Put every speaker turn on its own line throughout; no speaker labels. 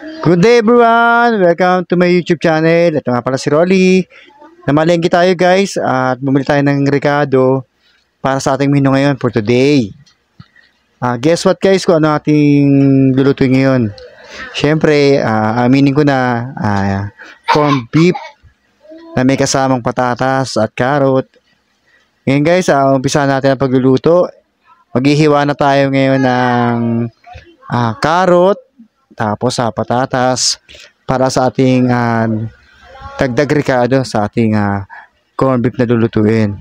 Good day everyone! Welcome to my YouTube channel. Ito nga pala si Rolly. Namalengke tayo guys at bumili tayo ng Ricardo para sa ating menu ngayon for today. Guess what guys kung ano ating lulutuin ngayon? Siyempre, aminin ko na corned beef na may kasamang patatas at carrot. Ngayon guys, umpisa natin ang pagluluto. Maghihiwa na tayo ngayon ng carrot, tapos patatas para sa ating dagdag Ricardo sa ating corned beef na lulutuin.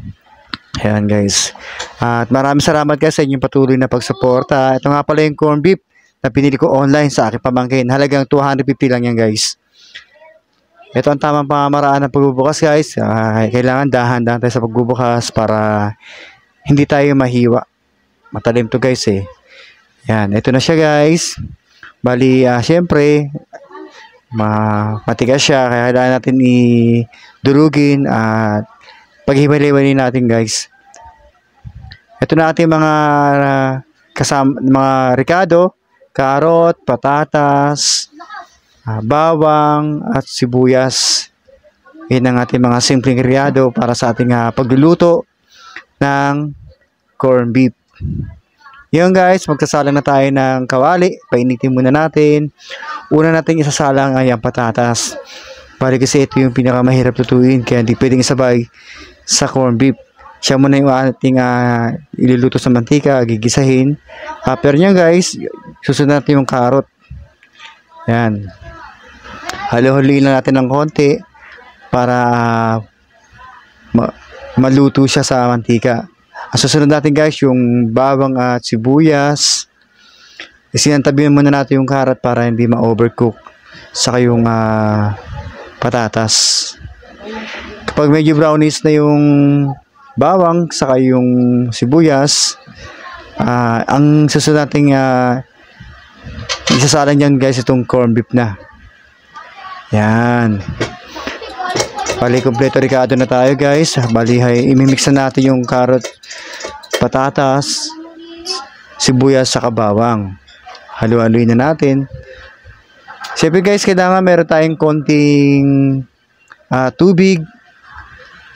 Ayan guys. At maraming salamat guys sa inyong patuloy na pagsuporta. Ito nga pala yung corned beef na pinili ko online sa aking pamangkin. Halagang 250 lang yan guys. Ito ang tamang pamamaraan ng pagbubukas guys. Kailangan dahan-dahan tayo sa pagbubukas para hindi tayo mahiwa. Matalim to guys eh. Yan, ito na siya guys. Bali, syempre, matigas siya, kaya kailangan natin idurugin at paghimali-himali natin guys. Ito na ating mga mga Ricardo, carrot, patatas, bawang at sibuyas. Yan ang ating mga simpleng Ricardo para sa ating pagluluto ng corned beef. Yun guys, magsasalang na tayo ng kawali. Painitin muna natin. Una natin isasalang ang patatas. Bali kasi ito yung pinakamahirap lutuin, kaya hindi pwedeng isabay sa corned beef. Siya muna yung ating iluluto sa mantika, gigisahin. After nyo guys, susunod natin yung carrot. Yan. Halo-haloin lang natin ng konti para maluto siya sa mantika. Susunod natin guys yung bawang at sibuyas. Isinantabihan muna natin yung carrot para hindi ma-overcook. Saka yung patatas. Kapag medyo brownish na yung bawang saka yung sibuyas, ang susunod natin isasalang dyan guys itong corned beef na. Yan. Bali, kompleto Ricardo na tayo guys. Bali, imimix na natin yung carrot, patatas, sibuyas, saka bawang. Halu-haluin na natin. Siyempre guys, kailangan meron tayong konting tubig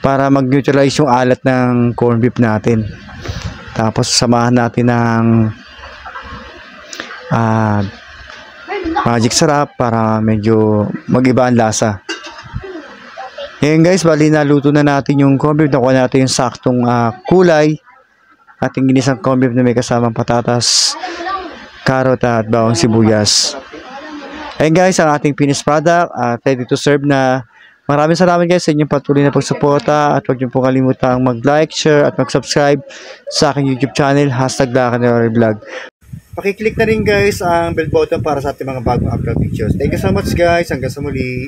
para mag-neutralize yung alat ng corned beef natin. Tapos samahan natin ng magic sarap para medyo mag-iba ang lasa. Ngayon guys, bali naluto na natin yung corned beef. Nakuha natin yung saktong kulay. Ating ginisang corned beef na may kasamang patatas, carrot at bawang sibuyas. Ayun guys, ang ating finished product. Ready to serve na. Maraming salamat guys sa inyong patuloy na pagsuporta. At huwag niyo po kalimutang mag-like, share at mag-subscribe sa aking YouTube channel. #LaCanelaRevlog. Pakiclick na rin guys ang bell button para sa ating mga bagong upload videos. Thank you so much guys. Hanggang sa muli.